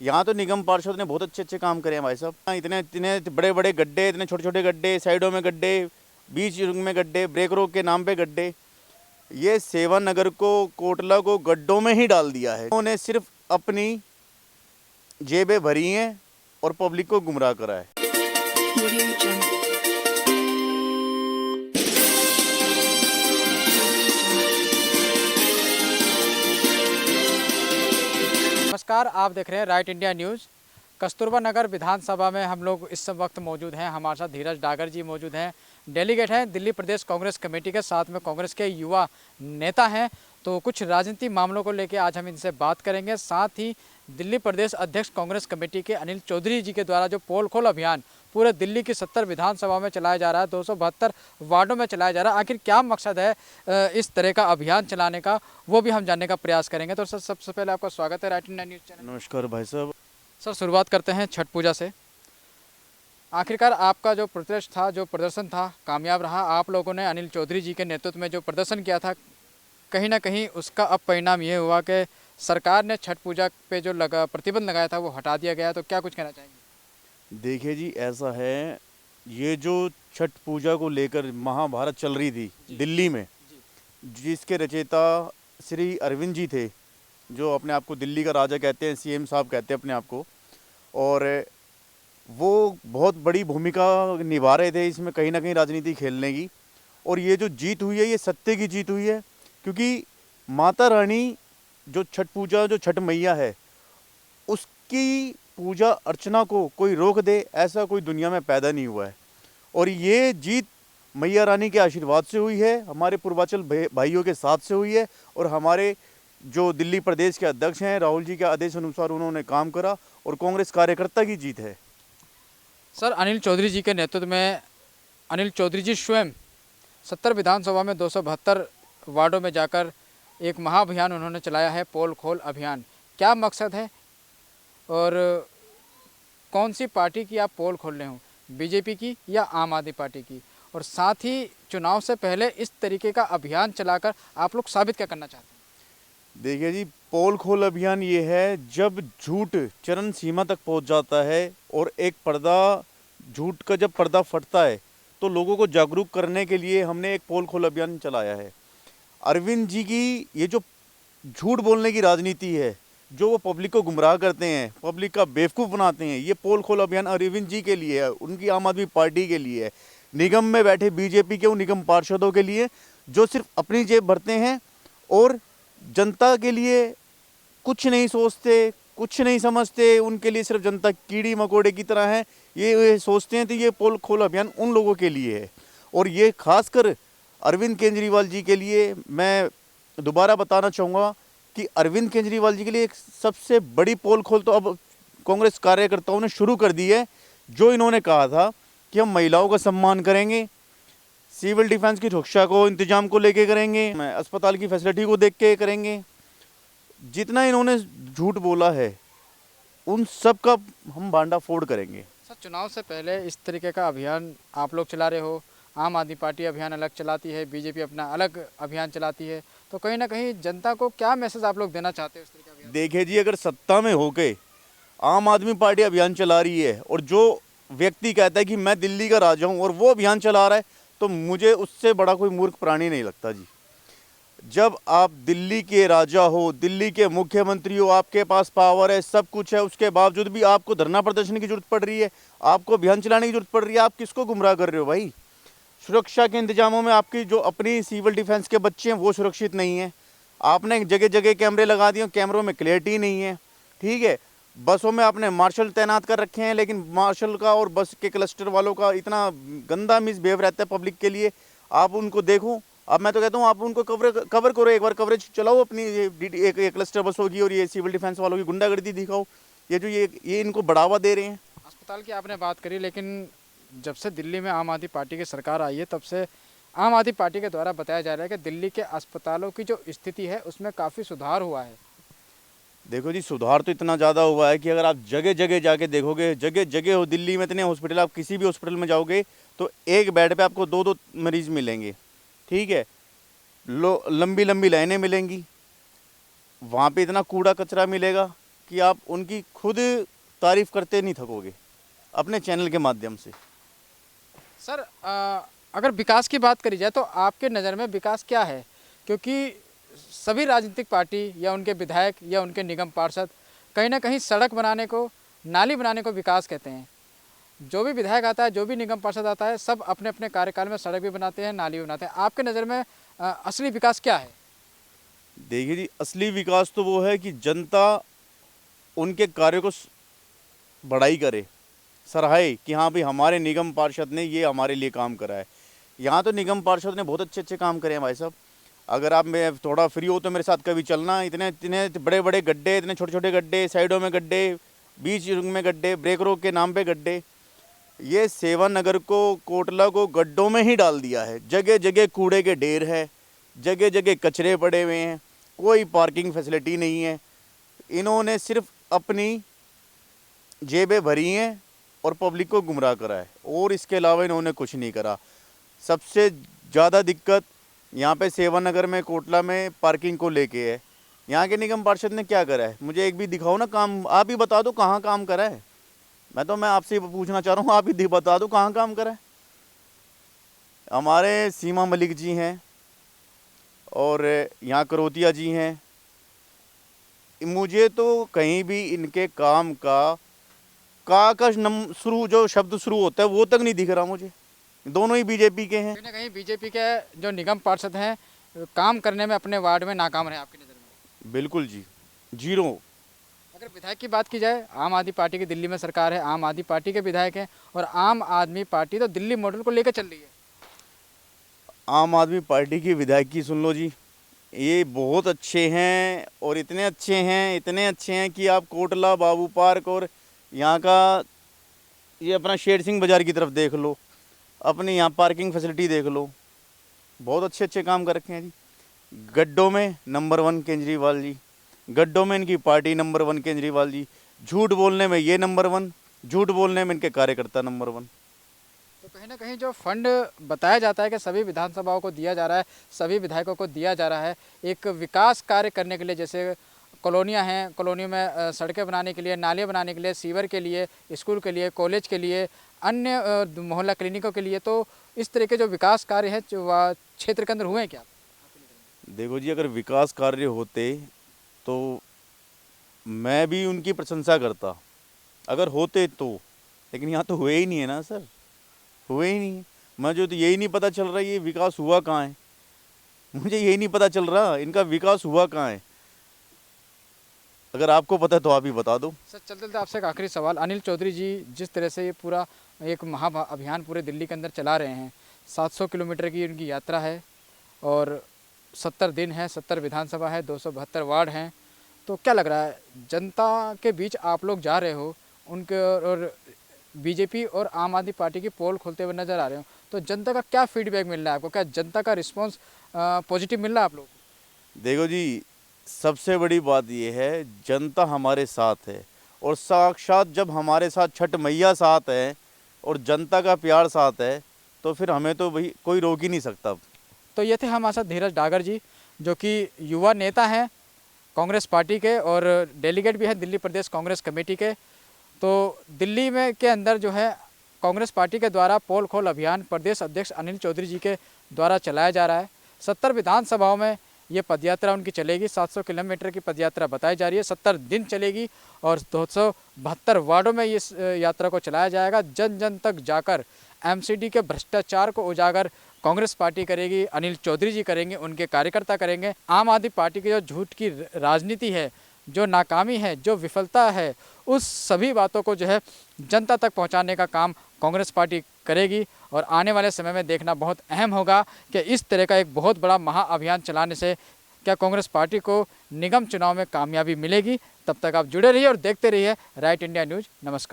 यहाँ तो निगम पार्षद ने बहुत अच्छे अच्छे काम करे हैं भाई साहब। इतने इतने बड़े बड़े गड्ढे, इतने छोटे छोटे गड्ढे, साइडों में गड्ढे, बीच में गड्ढे, ब्रेक रोक के नाम पे गड्ढे, ये सेवा नगर को, कोटला को गड्ढों में ही डाल दिया है। उन्होंने सिर्फ अपनी जेबें भरी हैं और पब्लिक को गुमराह करा है। नमस्कार, आप देख रहे हैं राइट इंडिया न्यूज़। कस्तूरबा नगर विधानसभा में हम लोग इस वक्त मौजूद हैं। हमारे साथ धीरज डागर जी मौजूद हैं, डेलीगेट हैं दिल्ली प्रदेश कांग्रेस कमेटी के, साथ में कांग्रेस के युवा नेता हैं। तो कुछ राजनीतिक मामलों को लेकर आज हम इनसे बात करेंगे। साथ ही दिल्ली प्रदेश अध्यक्ष कांग्रेस कमेटी के अनिल चौधरी जी के द्वारा जो पोल खोल अभियान पूरे दिल्ली की 70 विधानसभा में चलाया जा रहा है, 272 वार्डों में चलाया जा रहा है, आखिर क्या मकसद है इस तरह का अभियान चलाने का, वो भी हम जानने का प्रयास करेंगे। तो सर, सबसे पहले आपका स्वागत है राइट इंडिया न्यूज़ चैनल। नमस्कार भाई साहब। सर, शुरुआत करते हैं छठ पूजा से। आखिरकार आपका जो प्रतिष्ठ था, जो प्रदर्शन था, कामयाब रहा। आप लोगों ने अनिल चौधरी जी के नेतृत्व में जो प्रदर्शन किया था, कहीं ना कहीं उसका अब परिणाम ये हुआ कि सरकार ने छठ पूजा पे जो प्रतिबंध लगाया था वो हटा दिया गया। तो क्या कुछ कहना चाहेंगे? देखिए जी, ऐसा है, ये जो छठ पूजा को लेकर महाभारत चल रही थी दिल्ली में, जिसके रचयिता श्री अरविंद जी थे, जो अपने आप को दिल्ली का राजा कहते हैं, सीएम साहब कहते हैं अपने आप को, और वो बहुत बड़ी भूमिका निभा रहे थे इसमें कहीं ना कहीं राजनीति खेलने की। और ये जो जीत हुई है, ये सत्य की जीत हुई है, क्योंकि माता रानी जो छठ पूजा, जो छठ मैया है, उसकी पूजा अर्चना को कोई रोक दे, ऐसा कोई दुनिया में पैदा नहीं हुआ है। और ये जीत मैया रानी के आशीर्वाद से हुई है, हमारे पूर्वांचल भाइयों के साथ से हुई है, और हमारे जो दिल्ली प्रदेश के अध्यक्ष हैं, राहुल जी के आदेश अनुसार उन्होंने काम करा, और कांग्रेस कार्यकर्ता की जीत है। सर, अनिल चौधरी जी के नेतृत्व में अनिल चौधरी जी स्वयं 70 विधानसभा में 272 वार्डों में जाकर एक महाअभियान उन्होंने चलाया है, पोल खोल अभियान। क्या मकसद है और कौन सी पार्टी की आप पोल खोल रहे हो, बीजेपी की या आम आदमी पार्टी की? और साथ ही चुनाव से पहले इस तरीके का अभियान चलाकर आप लोग साबित क्या करना चाहते हैं? देखिए जी, पोल खोल अभियान ये है, जब झूठ चरम सीमा तक पहुंच जाता है और एक पर्दा, झूठ का जब पर्दा फटता है, तो लोगों को जागरूक करने के लिए हमने एक पोल खोल अभियान चलाया है। अरविंद जी की ये जो झूठ बोलने की राजनीति है, जो वो पब्लिक को गुमराह करते हैं, पब्लिक का बेवकूफ़ बनाते हैं, ये पोल खोल अभियान अरविंद जी के लिए है, उनकी आम आदमी पार्टी के लिए है, निगम में बैठे बीजेपी के उन निगम पार्षदों के लिए जो सिर्फ अपनी जेब भरते हैं और जनता के लिए कुछ नहीं सोचते, कुछ नहीं समझते। उनके लिए सिर्फ जनता कीड़ी मकोड़े की तरह है, ये सोचते हैं। तो ये पोल खोल अभियान उन लोगों के लिए है, और ये खासकर अरविंद केजरीवाल जी के लिए मैं दोबारा बताना चाहूँगा कि अरविंद केजरीवाल जी के लिए एक सबसे बड़ी पोल खोल तो अब कांग्रेस कार्यकर्ताओं ने शुरू कर दी है। जो इन्होंने कहा था कि हम महिलाओं का सम्मान करेंगे, सिविल डिफेंस की सुरक्षा को, इंतजाम को लेके करेंगे, अस्पताल की फैसिलिटी को देख के करेंगे, जितना इन्होंने झूठ बोला है उन सब का हम बांडा फोड़ करेंगे। सर, चुनाव से पहले इस तरीके का अभियान आप लोग चला रहे हो, आम आदमी पार्टी अभियान अलग चलाती है, बीजेपी अपना अलग अभियान चलाती है, तो कहीं ना कहीं जनता को क्या मैसेज आप लोग देना चाहते हो इस तरीके का अभियान? देखिए जी, अगर सत्ता में होके आम आदमी पार्टी अभियान चला रही है और जो व्यक्ति कहता है कि मैं दिल्ली का राजा हूँ और वो अभियान चला रहा है, तो मुझे उससे बड़ा कोई मूर्ख प्राणी नहीं लगता जी। जब आप दिल्ली के राजा हो, दिल्ली के मुख्यमंत्री हो, आपके पास पावर है, सब कुछ है, उसके बावजूद भी आपको धरना प्रदर्शन की जरूरत पड़ रही है, आपको अभियान चलाने की जरूरत पड़ रही है, आप किसको गुमराह कर रहे हो भाई? सुरक्षा के इंतजामों में आपकी जो अपनी सिविल डिफेंस के बच्चे हैं वो सुरक्षित नहीं है। आपने जगह जगह कैमरे लगा दिए, कैमरों में क्लैरिटी नहीं है, ठीक है। बसों में आपने मार्शल तैनात कर रखे हैं, लेकिन मार्शल का और बस के क्लस्टर वालों का इतना गंदा मिसबिहेव रहता है पब्लिक के लिए। आप उनको देखो, अब मैं तो कहता हूँ आप उनको कवर करो, एक बार कवरेज चलाओ अपनी, एक क्लस्टर बसों की और ये सिविल डिफेंस वालों की गुंडागर्दी दिखाओ। ये जो ये इनको बढ़ावा दे रहे हैं। अस्पताल की आपने बात करी, लेकिन जब से दिल्ली में आम आदमी पार्टी की सरकार आई है, तब से आम आदमी पार्टी के द्वारा बताया जा रहा है कि दिल्ली के अस्पतालों की जो स्थिति है उसमें काफ़ी सुधार हुआ है। देखो जी, सुधार तो इतना ज़्यादा हुआ है कि अगर आप जगह जगह जाके देखोगे, जगह जगह हो दिल्ली में इतने हॉस्पिटल, आप किसी भी हॉस्पिटल में जाओगे तो एक बेड पे आपको 2-2 मरीज़ मिलेंगे, ठीक है। लंबी लंबी लाइनें मिलेंगी, वहाँ पे इतना कूड़ा कचरा मिलेगा कि आप उनकी खुद तारीफ करते नहीं थकोगे अपने चैनल के माध्यम से। सर अगर विकास की बात करी जाए तो आपके नज़र में विकास क्या है? क्योंकि सभी राजनीतिक पार्टी या उनके विधायक या उनके निगम पार्षद कहीं ना कहीं सड़क बनाने को, नाली बनाने को विकास कहते हैं। जो भी विधायक आता है, जो भी निगम पार्षद आता है, सब अपने अपने कार्यकाल में सड़क भी बनाते हैं, नाली भी बनाते हैं। आपके नज़र में असली विकास क्या है? देखिए जी, असली विकास तो वो है कि जनता उनके कार्यों को बढ़ाई करे, सराहे कि हाँ भाई हमारे निगम पार्षद ने ये हमारे लिए काम करा है। यहाँ तो निगम पार्षद ने बहुत अच्छे अच्छे काम करे हैं भाई साहब। अगर आप मैं थोड़ा फ्री हो तो मेरे साथ कभी चलना। इतने इतने बड़े बड़े गड्ढे, इतने छोटे छोटे गड्ढे, साइडों में गड्ढे, बीच में गड्ढे, ब्रेक रोक के नाम पे गड्ढे, ये सेवा नगर को, कोटला को गड्ढों में ही डाल दिया है। जगह जगह कूड़े के ढेर है, जगह जगह कचरे पड़े हुए हैं, कोई पार्किंग फैसिलिटी नहीं है। इन्होंने सिर्फ अपनी जेबें भरी हैं और पब्लिक को गुमराह करा है, और इसके अलावा इन्होंने कुछ नहीं करा। सबसे ज़्यादा दिक्कत यहाँ पे सेवा नगर में, कोटला में पार्किंग को लेके है। यहाँ के निगम पार्षद ने क्या करा है? मुझे एक भी दिखाओ ना काम, आप ही बता दो कहाँ काम करा है। मैं आपसे पूछना चाह रहा हूँ, आप ही बता दो कहाँ काम करा है। हमारे सीमा मलिक जी हैं और यहाँ करोतिया जी हैं, मुझे तो कहीं भी इनके काम का शुरू, जो शब्द शुरू होता है वो तक नहीं दिख रहा मुझे। दोनों ही बीजेपी के हैं। कहीं ना कहीं बीजेपी के जो निगम पार्षद हैं काम करने में अपने वार्ड में नाकाम रहे आपकी नज़र में? बिल्कुल जी, जीरो। अगर विधायक की बात की जाए, आम आदमी पार्टी की दिल्ली में सरकार है, आम आदमी पार्टी के विधायक हैं, और आम आदमी पार्टी तो दिल्ली मॉडल को लेकर चल रही है। आम आदमी पार्टी की विधायक की सुन लो जी, ये बहुत अच्छे हैं और इतने अच्छे हैं कि आप कोटला, बाबू पार्क और यहाँ का ये अपना शेर सिंह बाज़ार की तरफ देख लो, अपने यहाँ पार्किंग फैसिलिटी देख लो, बहुत अच्छे अच्छे काम कर रखे हैं जी। गड्ढों में नंबर 1 केजरीवाल जी, गड्ढों में इनकी पार्टी नंबर 1 केजरीवाल जी, झूठ बोलने में ये नंबर 1, झूठ बोलने में इनके कार्यकर्ता नंबर 1। तो कहीं ना कहीं जो फंड बताया जाता है कि सभी विधानसभाओं को दिया जा रहा है, सभी विधायकों को दिया जा रहा है एक विकास कार्य करने के लिए, जैसे कॉलोनियाँ हैं, कॉलोनियों में सड़कें बनाने के लिए, नालियाँ बनाने के लिए, सीवर के लिए, स्कूल के लिए, कॉलेज के लिए, अन्य मोहल्ला क्लिनिकों के लिए, तो इस तरह के जो विकास कार्य हैं जो क्षेत्र के अंदर हुए हैं क्या? देखो जी, अगर विकास कार्य होते तो मैं भी उनकी प्रशंसा करता, अगर होते तो, लेकिन यहाँ तो हुए ही नहीं है ना सर, हुए ही नहीं है। मुझे तो यही नहीं पता चल रहा ये विकास हुआ कहाँ है, मुझे यही नहीं पता चल रहा इनका विकास हुआ कहाँ है। अगर आपको पता है तो आप ही बता दो। सर चलते चलते आपसे एक आखिरी सवाल, अनिल चौधरी जी जिस तरह से ये पूरा एक महा अभियान पूरे दिल्ली के अंदर चला रहे हैं, 700 किलोमीटर की उनकी यात्रा है और 70 दिन है, 70 विधानसभा है, 272 वार्ड हैं, तो क्या लग रहा है जनता के बीच आप लोग जा रहे हो, उनके और बीजेपी और आम आदमी पार्टी की पोल खोलते हुए नज़र आ रहे हो, तो जनता का क्या फीडबैक मिल रहा है आपको? क्या जनता का रिस्पॉन्स पॉजिटिव मिल रहा है आप लोगों को? देखो जी, सबसे बड़ी बात ये है, जनता हमारे साथ है, और साक्षात जब हमारे साथ छठ मैया साथ है और जनता का प्यार साथ है तो फिर हमें तो भाई कोई रोक ही नहीं सकता। तो ये थे हमारे साथ धीरज डागर जी, जो कि युवा नेता हैं कांग्रेस पार्टी के और डेलीगेट भी हैं दिल्ली प्रदेश कांग्रेस कमेटी के। तो दिल्ली में के अंदर जो है कांग्रेस पार्टी के द्वारा पोल खोल अभियान प्रदेश अध्यक्ष अनिल चौधरी जी के द्वारा चलाया जा रहा है। 70 विधानसभाओं में ये पदयात्रा उनकी चलेगी। 700 किलोमीटर की पदयात्रा बताई जा रही है, 70 दिन चलेगी और 272 वार्डों में इस यात्रा को चलाया जाएगा। जन जन तक जाकर एमसीडी के भ्रष्टाचार को उजागर कांग्रेस पार्टी करेगी, अनिल चौधरी जी करेंगे, उनके कार्यकर्ता करेंगे। आम आदमी पार्टी की जो झूठ की राजनीति है, जो नाकामी है, जो विफलता है, उस सभी बातों को जो है जनता तक पहुंचाने का काम कांग्रेस पार्टी करेगी। और आने वाले समय में देखना बहुत अहम होगा कि इस तरह का एक बहुत बड़ा महाअभियान चलाने से क्या कांग्रेस पार्टी को निगम चुनाव में कामयाबी मिलेगी। तब तक आप जुड़े रहिए और देखते रहिए राइट इंडिया न्यूज़। नमस्कार।